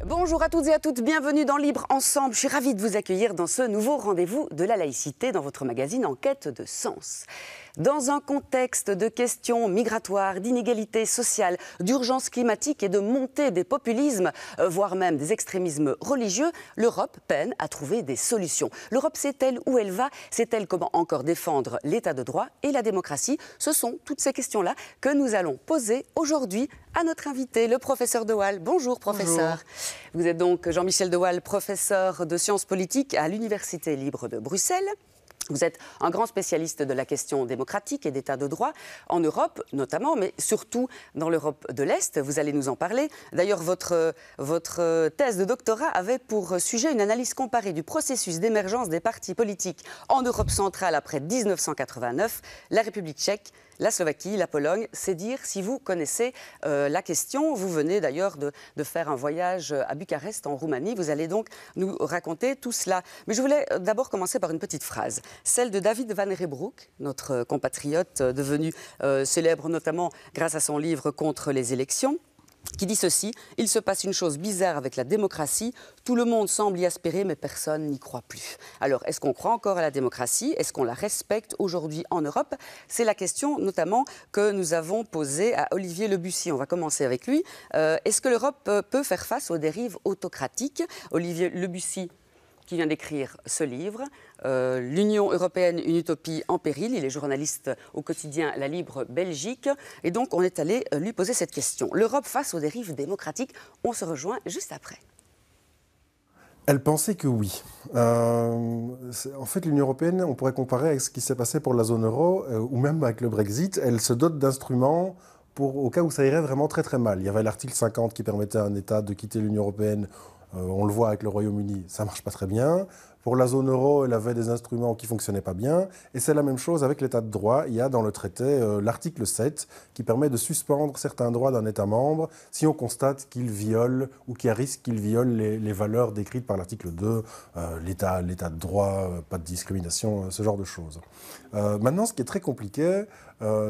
Bonjour à toutes et à toutes, bienvenue dans Libre Ensemble. Je suis ravie de vous accueillir dans ce nouveau rendez-vous de la laïcité dans votre magazine En quête de sens. Dans un contexte de questions migratoires, d'inégalités sociales, d'urgence climatique et de montée des populismes, voire même des extrémismes religieux, l'Europe peine à trouver des solutions. L'Europe sait-elle où elle va? Sait-elle comment encore défendre l'état de droit et la démocratie? Ce sont toutes ces questions-là que nous allons poser aujourd'hui à notre invité, le professeur De Waal. Bonjour professeur. Bonjour. Vous êtes donc Jean-Michel De Waal, professeur de sciences politiques à l'Université libre de Bruxelles. Vous êtes un grand spécialiste de la question démocratique et d'état de droit en Europe notamment, mais surtout dans l'Europe de l'Est. Vous allez nous en parler. D'ailleurs, votre thèse de doctorat avait pour sujet une analyse comparée du processus d'émergence des partis politiques en Europe centrale après 1989, la République tchèque, la Slovaquie, la Pologne. C'est dire si vous connaissez la question. Vous venez d'ailleurs de faire un voyage à Bucarest en Roumanie. Vous allez donc nous raconter tout cela. Mais je voulais d'abord commencer par une petite phrase. Celle de David Van Reybrouck, notre compatriote devenu célèbre notamment grâce à son livre Contre les élections, qui dit ceci: « Il se passe une chose bizarre avec la démocratie, tout le monde semble y aspirer mais personne n'y croit plus. » Alors, est-ce qu'on croit encore à la démocratie? Est-ce qu'on la respecte aujourd'hui en Europe? C'est la question notamment que nous avons posée à Olivier Le Bussy. On va commencer avec lui. Est-ce que l'Europe peut faire face aux dérives autocratiques? Olivier Le Bussy, qui vient d'écrire ce livre, L'Union européenne, une utopie en péril. Il est journaliste au quotidien La Libre Belgique. Et donc, on est allé lui poser cette question. L'Europe face aux dérives démocratiques, on se rejoint juste après. Elle pensait que oui. En fait, l'Union européenne, on pourrait comparer avec ce qui s'est passé pour la zone euro, ou même avec le Brexit. Elle se dote d'instruments au cas où ça irait vraiment très très mal. Il y avait l'article 50 qui permettait à un État de quitter l'Union européenne. On le voit avec le Royaume-Uni, ça ne marche pas très bien. Pour la zone euro, elle avait des instruments qui ne fonctionnaient pas bien. Et c'est la même chose avec l'état de droit. Il y a dans le traité l'article 7 qui permet de suspendre certains droits d'un État membre si on constate qu'il viole ou qu'il y a risque qu'il viole les valeurs décrites par l'article 2, l'état de droit, pas de discrimination, ce genre de choses. Maintenant, ce qui est très compliqué,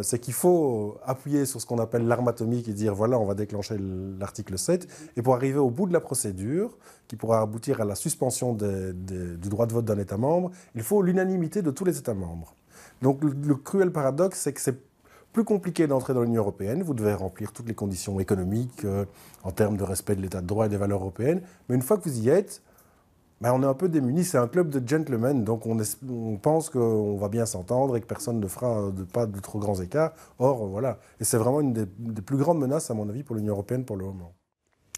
c'est qu'il faut appuyer sur ce qu'on appelle l'arme atomique et dire voilà, on va déclencher l'article 7. Et pour arriver au bout de la procédure, qui pourra aboutir à la suspension du droit de vote d'un État membre, il faut l'unanimité de tous les États membres. Donc le cruel paradoxe, c'est que c'est plus compliqué d'entrer dans l'Union européenne. Vous devez remplir toutes les conditions économiques en termes de respect de l'État de droit et des valeurs européennes. Mais une fois que vous y êtes, on est un peu démunis. C'est un club de gentlemen, donc on pense qu'on va bien s'entendre et que personne ne fera pas de trop grands écarts. Or, voilà. Et c'est vraiment une des plus grandes menaces, à mon avis, pour l'Union européenne pour le moment.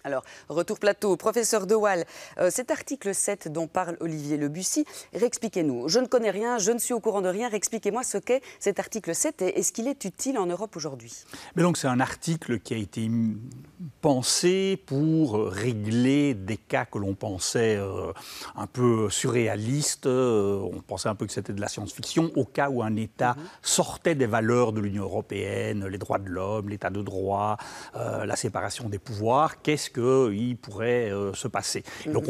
Alors, retour plateau, professeur De Waal, cet article 7 dont parle Olivier Le Bussy, réexpliquez-nous. Je ne connais rien, je ne suis au courant de rien, réexpliquez-moi ce qu'est cet article 7 et est-ce qu'il est utile en Europe aujourd'hui? Mais donc c'est un article qui a été pensé pour régler des cas que l'on pensait un peu surréalistes, on pensait un peu que c'était de la science-fiction, au cas où un État sortait des valeurs de l'Union européenne, les droits de l'homme, l'état de droit, la séparation des pouvoirs. Qu'est-ce qu'il pourrait se passer. Donc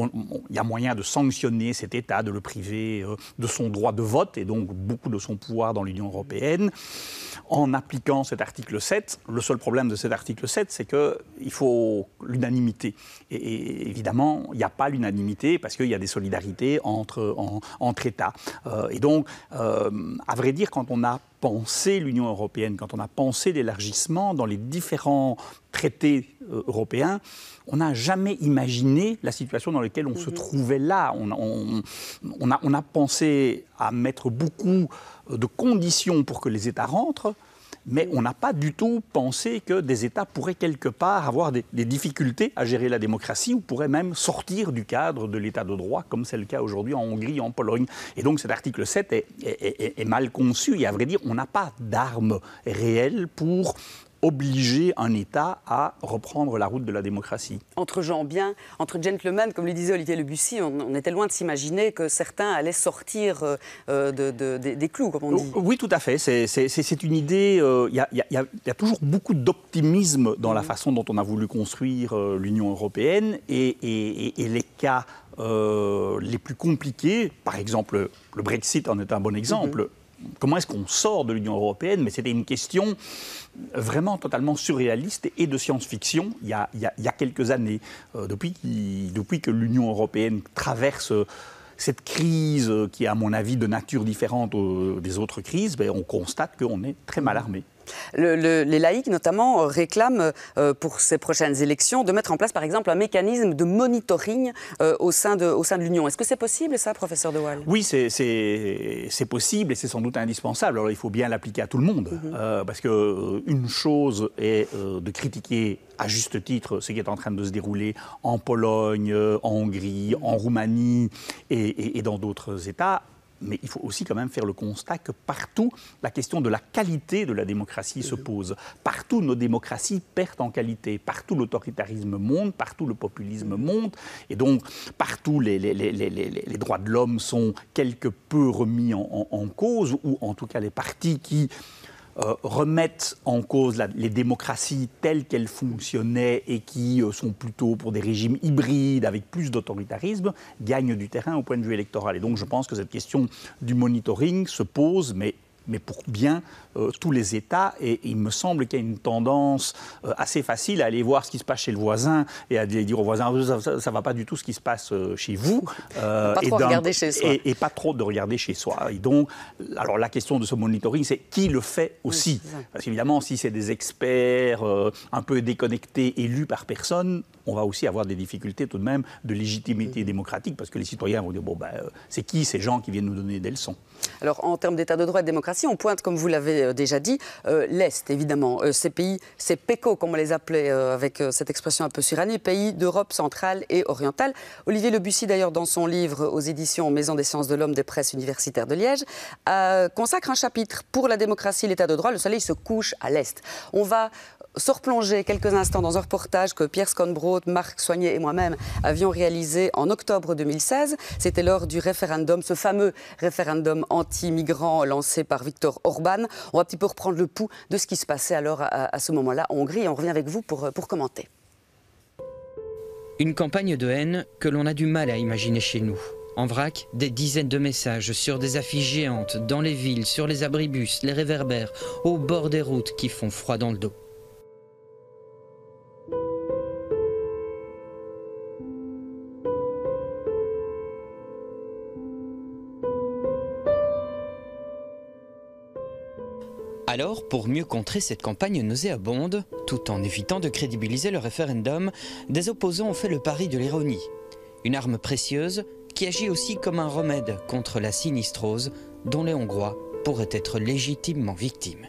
il y a moyen de sanctionner cet État, de le priver de son droit de vote et donc beaucoup de son pouvoir dans l'Union européenne en appliquant cet article 7. Le seul problème de cet article 7, c'est qu'il faut l'unanimité. Et évidemment, il n'y a pas l'unanimité parce qu'il y a des solidarités entre États. Et donc, à vrai dire, quand on a pensé l'Union européenne, quand on a pensé l'élargissement dans les différents traités européens, on n'a jamais imaginé la situation dans laquelle on se trouvait là. On a pensé à mettre beaucoup de conditions pour que les États rentrent, mais on n'a pas du tout pensé que des États pourraient quelque part avoir des difficultés à gérer la démocratie ou pourraient même sortir du cadre de l'État de droit, comme c'est le cas aujourd'hui en Hongrie, en Pologne. Et donc cet article 7 est mal conçu et à vrai dire, on n'a pas d'armes réelles pour obliger un État à reprendre la route de la démocratie. Entre gens bien, entre gentlemen, comme le disait Olivier Le Bussy, on était loin de s'imaginer que certains allaient sortir des clous, comme on dit. Oui, tout à fait. C'est une idée... Il y a toujours beaucoup d'optimisme dans la façon dont on a voulu construire l'Union européenne et les cas les plus compliqués, par exemple, le Brexit en est un bon exemple. comment est-ce qu'on sort de l'Union européenne, mais c'était une question vraiment totalement surréaliste et de science-fiction il y a quelques années. Depuis que l'Union européenne traverse cette crise qui est, à mon avis, de nature différente des autres crises, on constate qu'on est très mal armé. Les laïcs, notamment, réclament pour ces prochaines élections de mettre en place, par exemple, un mécanisme de monitoring au sein de l'Union. Est-ce que c'est possible, ça, professeur De Waal? Oui, c'est possible et c'est sans doute indispensable. Alors, il faut bien l'appliquer à tout le monde. Parce qu'une chose est de critiquer à juste titre ce qui est en train de se dérouler en Pologne, en Hongrie, en Roumanie et dans d'autres États. Mais il faut aussi quand même faire le constat que partout, la question de la qualité de la démocratie se pose. Partout, nos démocraties perdent en qualité. Partout, l'autoritarisme monte, partout, le populisme monte. Et donc, partout, les droits de l'homme sont quelque peu remis en cause, ou en tout cas les partis qui remettent en cause les démocraties telles qu'elles fonctionnaient et qui sont plutôt pour des régimes hybrides avec plus d'autoritarisme, gagnent du terrain au point de vue électoral. Et donc je pense que cette question du monitoring se pose, mais pour bien tous les États. Et il me semble qu'il y a une tendance assez facile à aller voir ce qui se passe chez le voisin et à dire au voisin ça ne va pas du tout ce qui se passe chez vous. Pas trop regarder chez soi. Et pas trop de regarder chez soi. Et donc, alors la question de ce monitoring, c'est qui le fait aussi. Parce qu'évidemment, si c'est des experts un peu déconnectés, élus par personne, on va aussi avoir des difficultés tout de même de légitimité démocratique, parce que les citoyens vont dire c'est qui ces gens qui viennent nous donner des leçons? Alors, en termes d'état de droit et de démocratie, on pointe, comme vous l'avez déjà dit, l'Est, évidemment. Ces pays, ces PECO, comme on les appelait avec cette expression un peu surannée, pays d'Europe centrale et orientale. Olivier Le Bussy, d'ailleurs, dans son livre aux éditions Maison des sciences de l'homme des presses universitaires de Liège, consacre un chapitre pour la démocratie et l'état de droit. Le soleil se couche à l'Est. On va se replonger quelques instants dans un reportage que Pierre Sconbrot, Marc Soignet et moi-même avions réalisé en octobre 2016. C'était lors du référendum, ce fameux référendum anti-migrants lancé par Viktor Orban. On va un petit peu reprendre le pouls de ce qui se passait alors à ce moment-là en Hongrie et on revient avec vous pour commenter. Une campagne de haine que l'on a du mal à imaginer chez nous. En vrac, des dizaines de messages sur des affiches géantes, dans les villes, sur les abribus, les réverbères, au bord des routes qui font froid dans le dos. Alors, pour mieux contrer cette campagne nauséabonde, tout en évitant de crédibiliser le référendum, des opposants ont fait le pari de l'ironie. Une arme précieuse qui agit aussi comme un remède contre la sinistrose dont les Hongrois pourraient être légitimement victimes.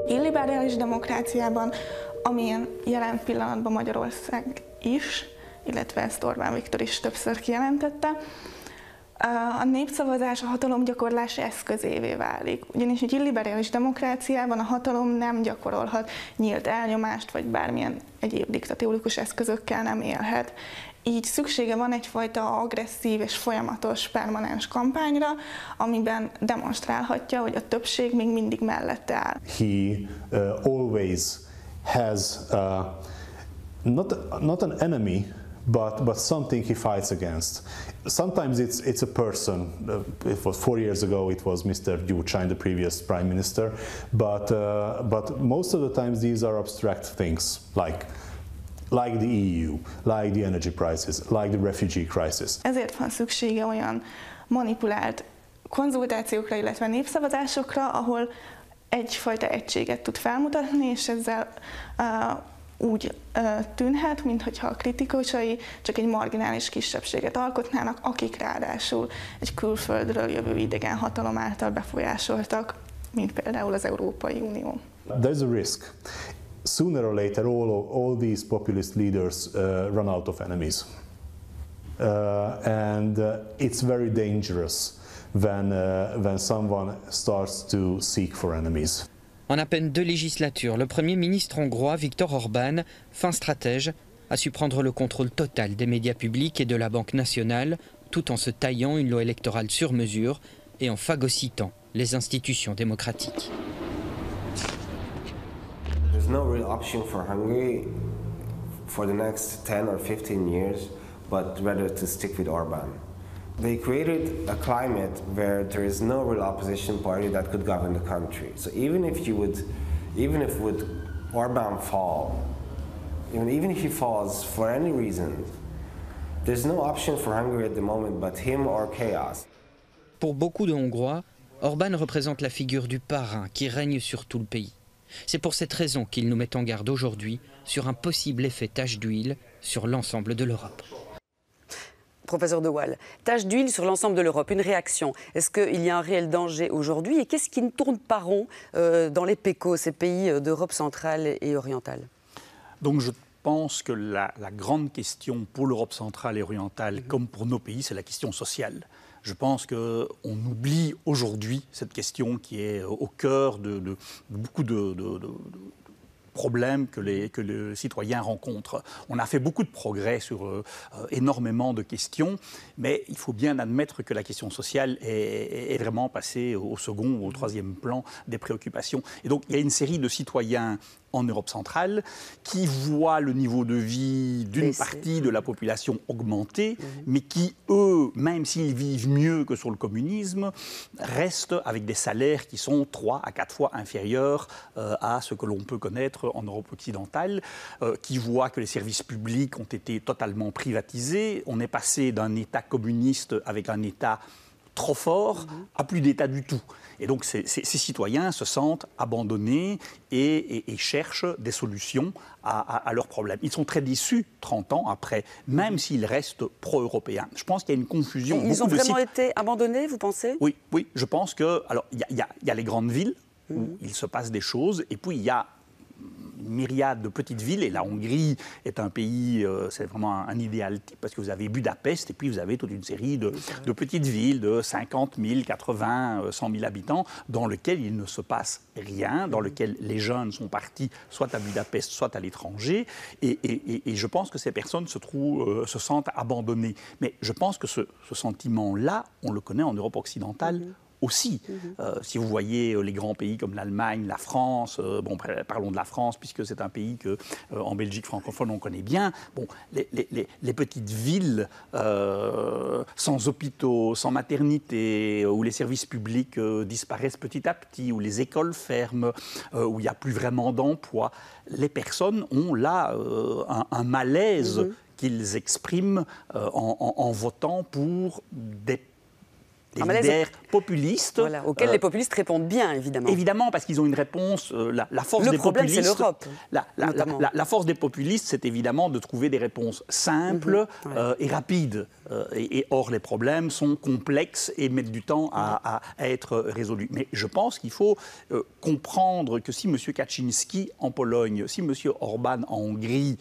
Illiberális demokráciában, amilyen jelen pillanatban Magyarország is, illetve ezt Orbán Viktor is többször kijelentette, a népszavazás a hatalomgyakorlás eszközévé válik. Ugyanis egy illiberális demokráciában a hatalom nem gyakorolhat nyílt elnyomást, vagy bármilyen egyéb diktatórikus eszközökkel nem élhet. Így szüksége van egyfajta agresszív és folyamatos, permanens kampányra, amiben demonstrálhatja, hogy a többség még mindig mellette áll. He always has not an enemy, but something he fights against. Sometimes it's a person. It was 4 years ago. It was Mr. Gyurcsány, the previous prime minister. But most of the times these are abstract things like the EU, like the energy prices, like the refugee crisis. Ezért van szüksége olyan manipulált konzultációkra, illetve népszavazásokra, ahol egyfajta egységet tud felmutatni, és ezzel úgy tűnhet, mintha a kritikusai csak egy marginális kisebbséget alkotnának, akik ráadásul egy külföldről jövő idegen hatalom által befolyásoltak, mint például az Európai Unió. There's a risk. Sooner or later, all these populist leaders run out of enemies. And it's very dangerous when someone starts to seek for enemies. En à peine 2 législatures, le Premier ministre hongrois Viktor Orban, fin stratège, a su prendre le contrôle total des médias publics et de la Banque nationale, tout en se taillant une loi électorale sur mesure et en phagocytant les institutions for the next 10 or 15 years, but rather to stick with Orban. They created a climate where there is no real opposition party that could govern the country. So even if would Orban fall, even if he falls for any reason, there's no option for Hungary at the moment but him or chaos. Pour beaucoup de Hongrois, Orban représente la figure du parrain qui règne sur tout le pays. C'est pour cette raison qu'il nous met en garde aujourd'hui sur un possible effet tache d'huile sur l'ensemble de l'Europe. Professeur De Waal, tache d'huile sur l'ensemble de l'Europe, une réaction. Est-ce qu'il y a un réel danger aujourd'hui? Et qu'est-ce qui ne tourne pas rond dans les PECO, ces pays d'Europe centrale et orientale? Donc je pense que la grande question pour l'Europe centrale et orientale, comme pour nos pays, c'est la question sociale. Je pense qu'on oublie aujourd'hui cette question qui est au cœur de beaucoup de problèmes que les citoyens rencontrent. On a fait beaucoup de progrès sur énormément de questions, mais il faut bien admettre que la question sociale est vraiment passée au second ou au troisième plan des préoccupations. Et donc il y a une série de citoyens en Europe centrale qui voient le niveau de vie d'une partie de la population augmenter, mais qui, eux, même s'ils vivent mieux que sur le communisme, restent avec des salaires qui sont 3 à 4 fois inférieurs à ce que l'on peut connaître en Europe occidentale, qui voient que les services publics ont été totalement privatisés. On est passé d'un État communiste avec un État trop fort à plus d'État du tout. Et donc ces citoyens se sentent abandonnés et cherchent des solutions à leurs problèmes. Ils sont très déçus 30 ans après, même s'ils restent pro-européens. Je pense qu'il y a une confusion. Ils ont vraiment été abandonnés, vous pensez? Oui, je pense que... Alors, il y a les grandes villes où il se passe des choses, et puis il y a une myriade de petites villes, et la Hongrie est un pays, c'est vraiment un idéal type, parce que vous avez Budapest, et puis vous avez toute une série de petites villes de 50 000, 80, 100 000 habitants, dans lesquelles il ne se passe rien, dans lesquelles les jeunes sont partis soit à Budapest, soit à l'étranger, et je pense que ces personnes se sentent abandonnées. Mais je pense que ce sentiment-là, on le connaît en Europe occidentale aussi. Si vous voyez les grands pays comme l'Allemagne, la France, parlons de la France puisque c'est un pays que en Belgique francophone on connaît bien, les petites villes sans hôpitaux, sans maternité, où les services publics disparaissent petit à petit, où les écoles ferment, où il n'y a plus vraiment d'emploi, les personnes ont là un malaise qu'ils expriment en votant pour des leaders populistes. Voilà, auxquels les populistes répondent bien, évidemment. Évidemment, parce qu'ils ont une réponse. La force des problème, populistes, c'est l'Europe. La force des populistes, c'est évidemment de trouver des réponses simples et rapides. Or, les problèmes sont complexes et mettent du temps à être résolus. Mais je pense qu'il faut comprendre que si M. Kaczynski en Pologne, si M. Orban en Hongrie,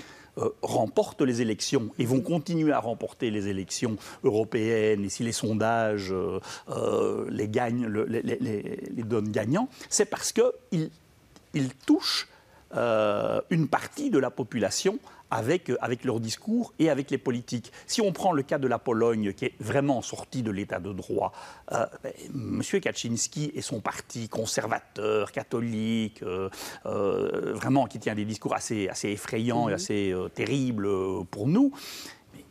remportent les élections et vont continuer à remporter les élections européennes, et si les sondages les donnent gagnants, c'est parce qu'ils touchent une partie de la population avec leur discours et avec les politiques. Si on prend le cas de la Pologne, qui est vraiment sortie de l'état de droit, M. Kaczynski et son parti conservateur, catholique, vraiment qui tient des discours assez effrayants et assez terribles pour nous,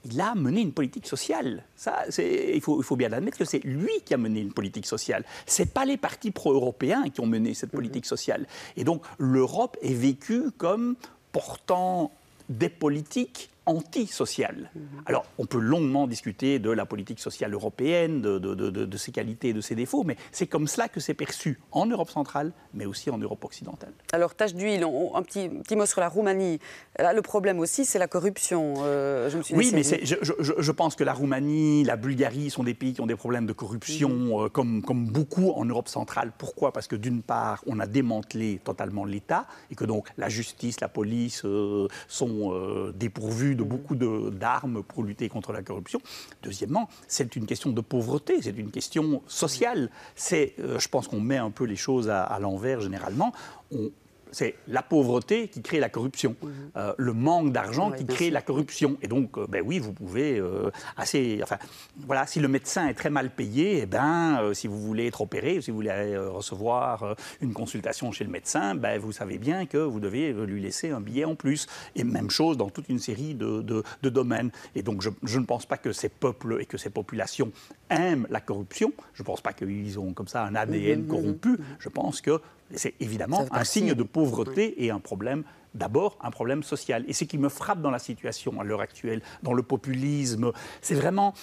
il a mené une politique sociale. Ça, il faut bien admettre que c'est lui qui a mené une politique sociale. Ce n'est pas les partis pro-européens qui ont mené cette politique sociale. Et donc l'Europe est vécue comme portant des politiques antisociales. Alors, on peut longuement discuter de la politique sociale européenne, de ses qualités et de ses défauts, mais c'est comme cela que c'est perçu en Europe centrale, mais aussi en Europe occidentale. Alors, tache d'huile, un petit mot sur la Roumanie. Là, le problème aussi, c'est la corruption. Mais je pense que la Roumanie, la Bulgarie sont des pays qui ont des problèmes de corruption, comme beaucoup en Europe centrale. Pourquoi? Parce que d'une part, on a démantelé totalement l'État, et que donc la justice, la police sont dépourvues de beaucoup d'armes pour lutter contre la corruption. Deuxièmement, c'est une question de pauvreté, c'est une question sociale. Je pense qu'on met un peu les choses à l'envers généralement. c'est la pauvreté qui crée la corruption, le manque d'argent qui crée la corruption. Et donc, ben oui, vous pouvez voilà, si le médecin est très mal payé, si vous voulez être opéré, si vous voulez recevoir une consultation chez le médecin, ben vous savez bien que vous devez lui laisser un billet en plus. Et même chose dans toute une série de domaines. Et donc, je ne pense pas que ces peuples et que ces populations aiment la corruption. Je ne pense pas qu'ils ont comme ça un ADN corrompu. Je pense que c'est évidemment un signe de pauvreté et un problème, d'abord un problème social. Et ce qui me frappe dans la situation à l'heure actuelle, dans le populisme, c'est vraiment...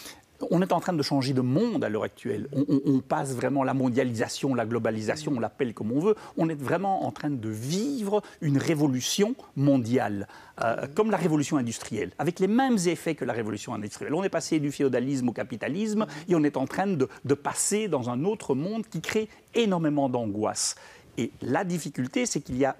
On est en train de changer de monde à l'heure actuelle. On passe vraiment la mondialisation, la globalisation, on l'appelle comme on veut. On est vraiment en train de vivre une révolution mondiale, comme la révolution industrielle, avec les mêmes effets que la révolution industrielle. On est passé du féodalisme au capitalisme et on est en train de passer dans un autre monde qui crée énormément d'angoisse. Et la difficulté, c'est qu'il y a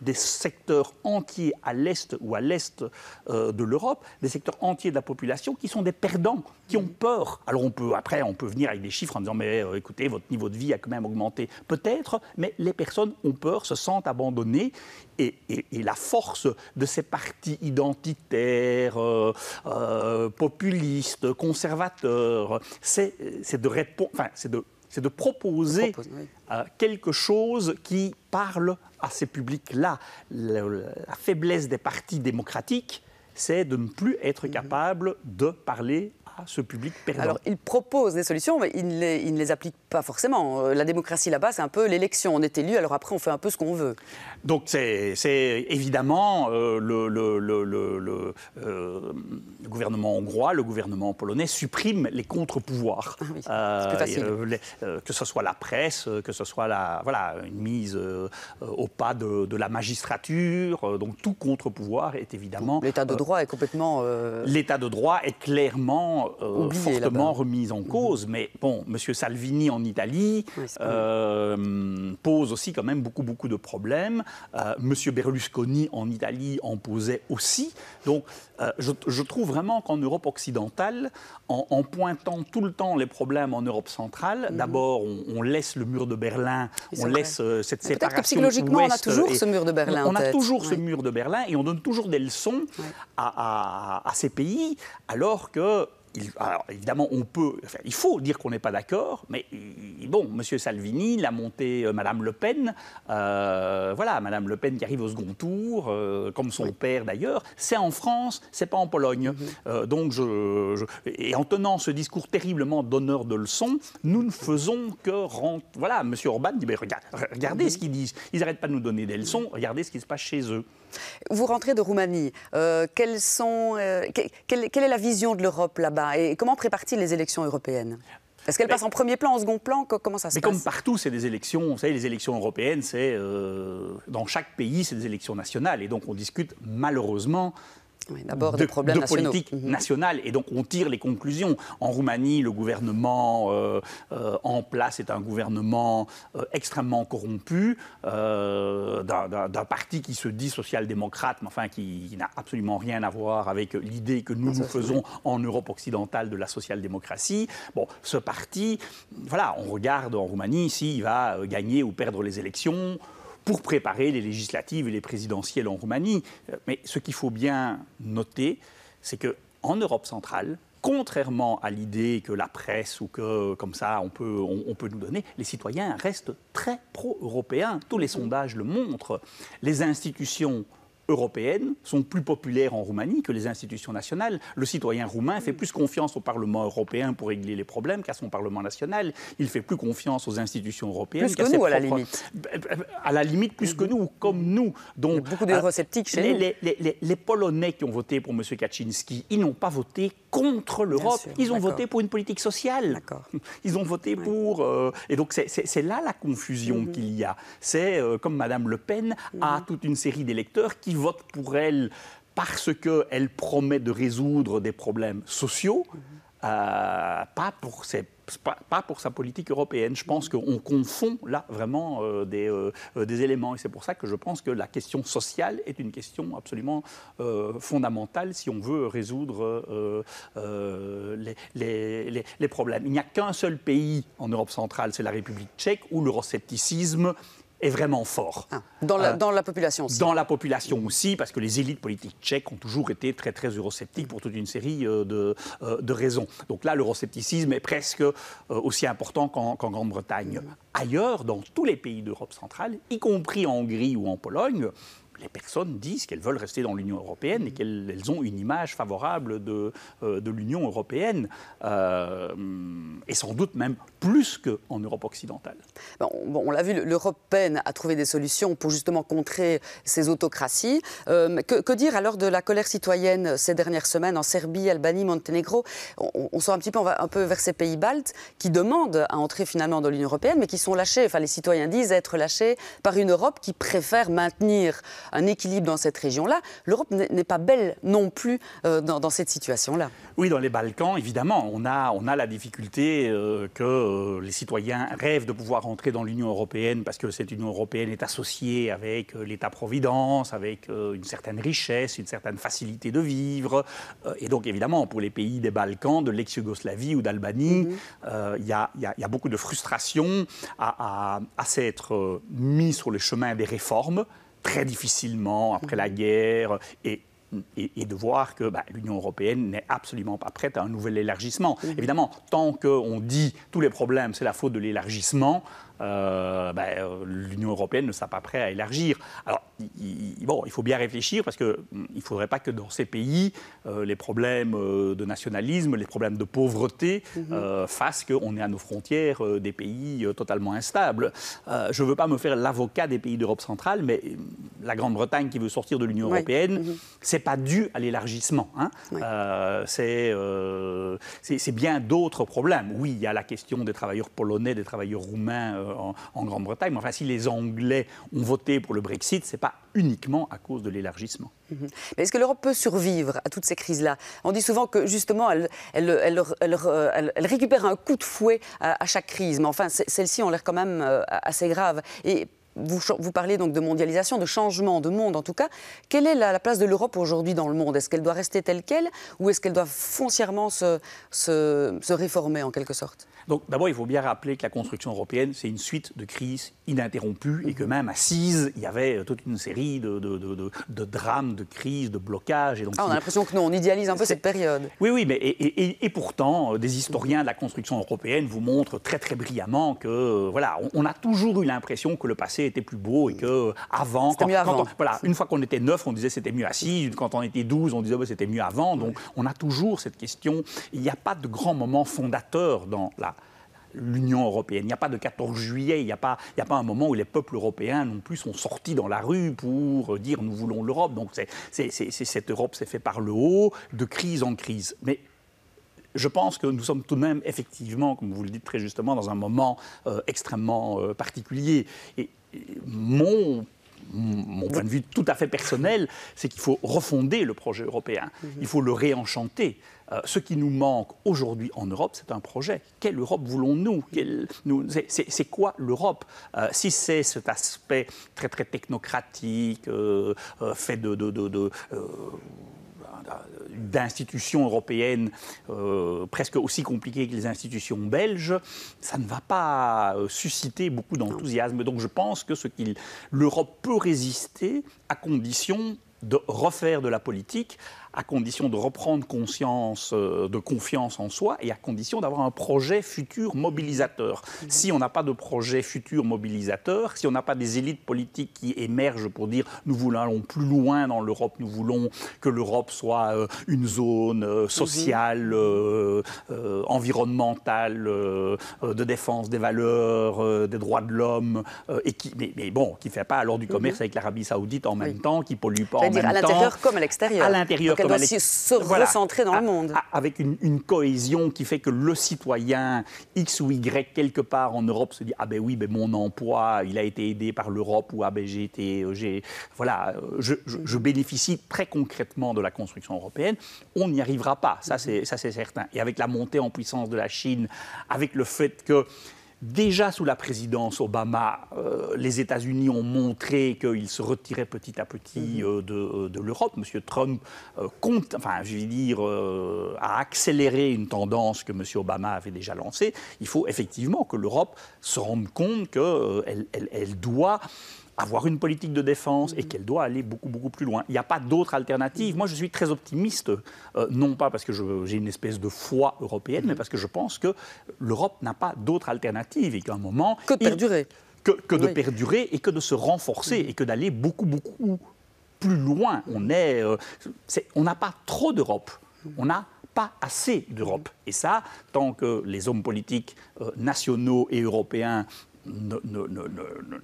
des secteurs entiers à l'est ou à l'est de l'Europe, des secteurs entiers de la population qui sont des perdants, qui ont peur. Alors on peut venir avec des chiffres en disant mais écoutez, votre niveau de vie a quand même augmenté. Peut-être, mais les personnes ont peur, se sentent abandonnées. Et la force de ces partis identitaires, populistes, conservateurs, c'est de proposer quelque chose qui parle à ces publics-là. La faiblesse des partis démocratiques, c'est de ne plus être capable de parler à ce public perdant. Alors, ils proposent des solutions, mais ils ne les appliquent pas forcément. La démocratie là-bas, c'est un peu l'élection. On est élu, alors après, on fait un peu ce qu'on veut. Donc, c'est évidemment le gouvernement hongrois, le gouvernement polonais supprime les contre-pouvoirs. Ah oui, c'est plus facile. Que ce soit la presse, que ce soit une mise au pas de la magistrature. Donc, tout contre-pouvoir est évidemment... L'état de droit est complètement... L'état de droit est clairement oublié, fortement remis en cause. Mais bon, M. Salvini en Italie pose aussi quand même beaucoup de problèmes. M. Berlusconi en Italie en posait aussi. Donc, je trouve vraiment qu'en Europe occidentale, en pointant tout le temps les problèmes en Europe centrale, d'abord, on laisse le mur de Berlin, on laisse cette séparation. Peut-être que psychologiquement, on a toujours ce mur de Berlin. On a toujours ce mur de Berlin et on donne toujours des leçons à ces pays, alors que... Alors, évidemment, il faut dire qu'on n'est pas d'accord, mais bon, M. Salvini, il a monté Mme Le Pen, Mme Le Pen qui arrive au second tour, comme son père d'ailleurs, c'est en France, c'est pas en Pologne. Donc, et en tenant ce discours terriblement donneur de leçons, nous ne faisons que Voilà, M. Orban dit, regardez ce qu'ils disent, ils n'arrêtent pas de nous donner des leçons, regardez ce qui se passe chez eux. Vous rentrez de Roumanie. Quelle est la vision de l'Europe là-bas et comment prépare-t-il les élections européennes? Est-ce qu'elle passe en premier plan, en second plan? Comment ça se passe? Mais comme partout, c'est des élections. Vous savez, les élections européennes, dans chaque pays, c'est des élections nationales. Et donc, on discute malheureusement... Oui, d'abord de problèmes nationaux. Politique nationale. Et donc, on tire les conclusions. En Roumanie, le gouvernement en place est un gouvernement extrêmement corrompu, d'un parti qui se dit social-démocrate, mais enfin qui n'a absolument rien à voir avec l'idée que nous faisons en Europe occidentale de la social-démocratie. Bon, ce parti, on regarde en Roumanie s'il va gagner ou perdre les élections pour préparer les législatives et les présidentielles en Roumanie. Mais ce qu'il faut bien noter, c'est qu'en Europe centrale, contrairement à l'idée que la presse ou que, comme ça, on peut nous donner, les citoyens restent très pro-européens. Tous les sondages le montrent. Les institutions européennes sont plus populaires en Roumanie que les institutions nationales. Le citoyen roumain fait plus confiance au Parlement européen pour régler les problèmes qu'à son Parlement national. Il fait plus confiance aux institutions européennes qu'à ses propres... à la limite. À la limite, plus que nous, comme nous. Donc, il y a beaucoup d'eurosceptiques chez nous. Les Polonais qui ont voté pour M. Kaczynski, ils n'ont pas voté contre l'Europe. Ils ont voté pour une politique sociale. Ils ont voté pour... Et donc, c'est là la confusion qu'il y a. C'est comme Mme Le Pen a toute une série d'électeurs qui votent pour elle parce qu'elle promet de résoudre des problèmes sociaux, pas pour sa politique européenne. Je pense qu'on confond là vraiment des éléments. Et c'est pour ça que je pense que la question sociale est une question absolument fondamentale si on veut résoudre les problèmes. Il n'y a qu'un seul pays en Europe centrale, c'est la République tchèque, où l'euroscepticisme est vraiment fort. Dans la population aussi. Dans la population aussi, parce que les élites politiques tchèques ont toujours été très, très eurosceptiques pour toute une série de raisons. Donc là, l'euroscepticisme est presque aussi important qu'en Grande-Bretagne. Ailleurs, dans tous les pays d'Europe centrale, y compris en Hongrie ou en Pologne, les personnes disent qu'elles veulent rester dans l'Union européenne et qu'elles ont une image favorable de l'Union européenne, et sans doute même plus qu'en Europe occidentale. On l'a vu, l'Europe peine à trouver des solutions pour justement contrer ces autocraties. Que dire alors de la colère citoyenne ces dernières semaines en Serbie, Albanie, Monténégro? On sort un petit peu, on va un peu vers ces pays baltes qui demandent à entrer finalement dans l'Union européenne, mais qui sont lâchés, enfin les citoyens disent être lâchés par une Europe qui préfère maintenir un équilibre dans cette région-là. L'Europe n'est pas belle non plus dans cette situation-là. Oui, dans les Balkans, évidemment, on a la difficulté que les citoyens rêvent de pouvoir entrer dans l'Union européenne parce que cette Union européenne est associée avec l'État-providence, avec une certaine richesse, une certaine facilité de vivre. Et donc, évidemment, pour les pays des Balkans, de l'ex-Yougoslavie ou d'Albanie, il y a beaucoup de frustration à s'être mis sur le chemin des réformes, très difficilement après la guerre, et de voir que l'Union européenne n'est absolument pas prête à un nouvel élargissement. Évidemment, tant qu'on dit tous les problèmes, c'est la faute de l'élargissement, l'Union européenne ne sera pas prête à élargir. Alors, il faut bien réfléchir parce qu'il ne faudrait pas que dans ces pays, les problèmes de nationalisme, les problèmes de pauvreté fassent qu'on est à nos frontières des pays totalement instables. Je ne veux pas me faire l'avocat des pays d'Europe centrale, mais la Grande-Bretagne qui veut sortir de l'Union européenne, c'est pas dû à l'élargissement. C'est bien d'autres problèmes. Oui, il y a la question des travailleurs polonais, des travailleurs roumains en Grande-Bretagne, mais enfin, si les Anglais ont voté pour le Brexit, ce n'est pas uniquement à cause de l'élargissement. Mais est-ce que l'Europe peut survivre à toutes ces crises-là? On dit souvent que justement, elle récupère un coup de fouet à chaque crise, mais enfin, celles-ci ont l'air quand même assez graves. Et vous parlez donc de mondialisation, de changement de monde en tout cas. Quelle est la place de l'Europe aujourd'hui dans le monde? Est-ce qu'elle doit rester telle qu'elle ou est-ce qu'elle doit foncièrement se réformer en quelque sorte? Donc d'abord, il faut bien rappeler que la construction européenne, c'est une suite de crises ininterrompues et que même assises, il y avait toute une série de drames, de crises, de blocages. Et donc, on a l'impression que nous, on idéalise un peu cette période. Oui, mais et pourtant, des historiens de la construction européenne vous montrent très très brillamment que on a toujours eu l'impression que le passé était plus beau et que avant, une fois qu'on était 9, on disait c'était mieux assis. Quand on était 12, on disait c'était mieux avant. Donc on a toujours cette question. Il n'y a pas de grand moment fondateur dans l'Union européenne. Il n'y a pas de 14 juillet, il n'y a pas un moment où les peuples européens non plus sont sortis dans la rue pour dire nous voulons l'Europe. Donc cette Europe s'est faite par le haut, de crise en crise. Mais je pense que nous sommes tout de même effectivement, comme vous le dites très justement, dans un moment extrêmement particulier. Et mon point de vue tout à fait personnel, c'est qu'il faut refonder le projet européen. Il faut le réenchanter. Ce qui nous manque aujourd'hui en Europe, c'est un projet. Quelle Europe voulons-nous? C'est quoi l'Europe? Si c'est cet aspect très, très technocratique, fait d'institutions européennes presque aussi compliquées que les institutions belges, ça ne va pas susciter beaucoup d'enthousiasme. Donc je pense que l'Europe peut résister à condition de refaire de la politique, à condition de reprendre conscience de confiance en soi et à condition d'avoir un projet futur mobilisateur. Si on n'a pas de projet futur mobilisateur, si on n'a pas des élites politiques qui émergent pour dire nous voulons plus loin dans l'Europe, nous voulons que l'Europe soit une zone sociale, environnementale, de défense des valeurs, des droits de l'homme, et qui ne fait pas alors du commerce avec l'Arabie Saoudite en même temps, qui ne pollue pas en même temps. À l'intérieur comme à l'extérieur. À l'intérieur. Elle doit se recentrer dans le monde. Avec une cohésion qui fait que le citoyen X ou Y quelque part en Europe se dit « Ah ben oui, ben mon emploi, il a été aidé par l'Europe » ou « Ah ben je bénéficie très concrètement de la construction européenne », on n'y arrivera pas, ça c'est certain. Et avec la montée en puissance de la Chine, avec le fait que Déjà sous la présidence Obama, les États-Unis ont montré qu'ils se retiraient petit à petit de l'Europe. M. Trump a accéléré une tendance que M. Obama avait déjà lancée. Il faut effectivement que l'Europe se rende compte qu'elle doit avoir une politique de défense et qu'elle doit aller beaucoup, beaucoup plus loin. Il n'y a pas d'autre alternative. Moi, je suis très optimiste, non pas parce que j'ai une espèce de foi européenne, mais parce que je pense que l'Europe n'a pas d'autre alternative et qu'à un moment... Que de perdurer. Que de perdurer et que de se renforcer et que d'aller beaucoup, beaucoup plus loin. On n'a pas trop d'Europe. On n'a pas assez d'Europe. Et ça, tant que les hommes politiques nationaux et européens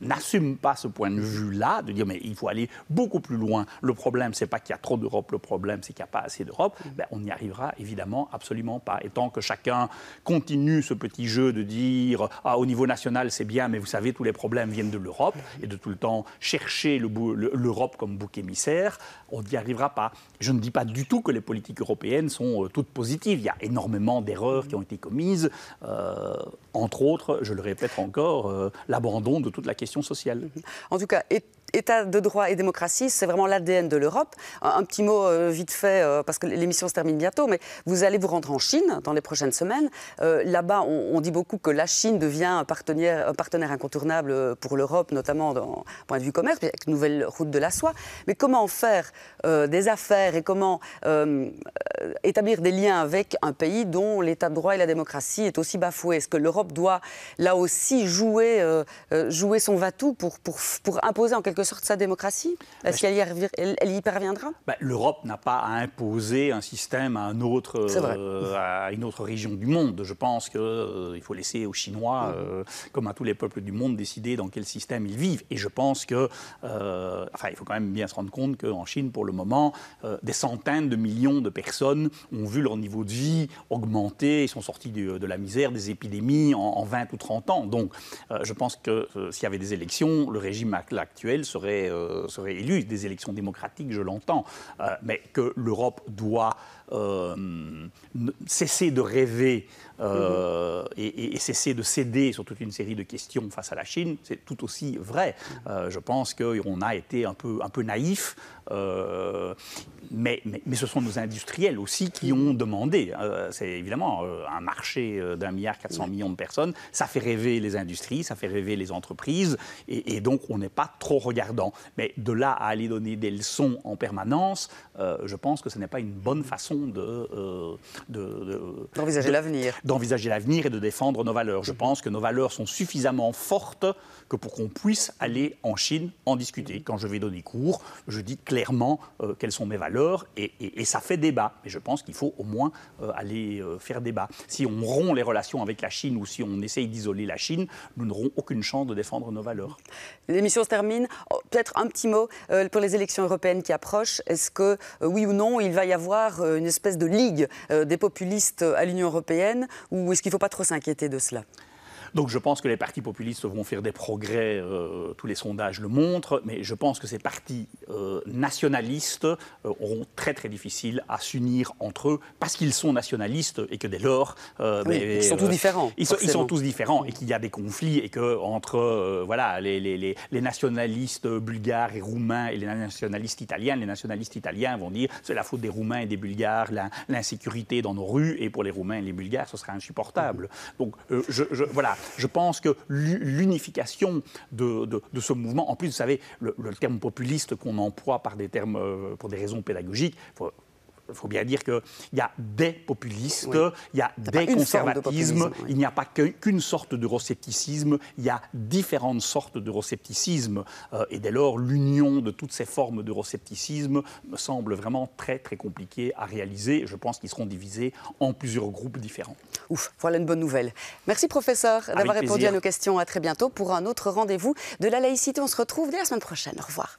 n'assume pas ce point de vue-là, de dire mais il faut aller beaucoup plus loin. Le problème, c'est pas qu'il y a trop d'Europe, le problème, c'est qu'il n'y a pas assez d'Europe. On n'y arrivera évidemment absolument pas. Et tant que chacun continue ce petit jeu de dire au niveau national, c'est bien, mais vous savez, tous les problèmes viennent de l'Europe, et de tout le temps chercher l'Europe comme bouc émissaire, on n'y arrivera pas. Je ne dis pas du tout que les politiques européennes sont toutes positives. Il y a énormément d'erreurs qui ont été commises, entre autres, je le répète encore, l'abandon de toute la question sociale. En tout cas, État de droit et démocratie, c'est vraiment l'ADN de l'Europe. Un petit mot vite fait, parce que l'émission se termine bientôt, mais vous allez vous rendre en Chine dans les prochaines semaines. Là-bas, on dit beaucoup que la Chine devient un partenaire incontournable pour l'Europe, notamment d'un point de vue commerce, avec une nouvelle route de la soie. Mais comment faire des affaires et comment établir des liens avec un pays dont l'État de droit et la démocratie est aussi bafoué? Est-ce que l'Europe doit, là aussi, jouer son va-tout pour imposer en quelque sorte sa démocratie? Est-ce qu'elle y parviendra? L'Europe n'a pas à imposer un système à une autre région du monde. Je pense qu'il faut laisser aux Chinois, comme à tous les peuples du monde, décider dans quel système ils vivent. Et je pense il faut quand même bien se rendre compte qu'en Chine, pour le moment, des centaines de millions de personnes ont vu leur niveau de vie augmenter, ils sont sortis de la misère, des épidémies en 20 ou 30 ans. Donc, je pense que s'il y avait des élections, le régime actuel serait élu, des élections démocratiques, je l'entends, mais que l'Europe doit cesser de rêver et cesser de céder sur toute une série de questions face à la Chine, c'est tout aussi vrai. Je pense qu'on a été un peu naïf, mais ce sont nos industriels aussi qui ont demandé. C'est évidemment un marché d'1,4 milliard de personnes. Ça fait rêver les industries, ça fait rêver les entreprises, et donc on n'est pas trop regardant. Mais de là à aller donner des leçons en permanence, je pense que ce n'est pas une bonne façon d'envisager l'avenir. D'envisager l'avenir et de défendre nos valeurs. Je pense que nos valeurs sont suffisamment fortes que pour qu'on puisse aller en Chine en discuter. Quand je vais donner cours, je dis clairement quelles sont mes valeurs et ça fait débat. Mais je pense qu'il faut au moins aller faire débat. Si on rompt les relations avec la Chine ou si on essaye d'isoler la Chine, nous n'aurons aucune chance de défendre nos valeurs. L'émission se termine. Peut-être un petit mot pour les élections européennes qui approchent. Est-ce que, oui ou non, il va y avoir une espèce de ligue des populistes à l'Union européenne ou est-ce qu'il ne faut pas trop s'inquiéter de cela ? Donc je pense que les partis populistes vont faire des progrès, tous les sondages le montrent, mais je pense que ces partis nationalistes auront très très difficile à s'unir entre eux parce qu'ils sont nationalistes et que dès lors... ils sont tous différents. Ils sont tous différents et qu'il y a des conflits et qu'entre les nationalistes bulgares et roumains et les nationalistes italiens vont dire c'est la faute des Roumains et des Bulgares, l'insécurité dans nos rues, et pour les Roumains et les Bulgares ce sera insupportable. Donc je pense que l'unification de ce mouvement, en plus, vous savez, le terme populiste qu'on emploie pour des raisons pédagogiques, il faut bien dire qu'il y a des populistes, il y a des conservatismes, il n'y a pas qu'une sorte d'euroscepticisme, il y a différentes sortes d'euroscepticisme. Et dès lors, l'union de toutes ces formes d'euroscepticisme me semble vraiment très, très compliquée à réaliser. Je pense qu'ils seront divisés en plusieurs groupes différents. Ouf, voilà une bonne nouvelle. Merci, professeur, d'avoir répondu à nos questions. À très bientôt pour un autre rendez-vous de la laïcité. On se retrouve dès la semaine prochaine. Au revoir.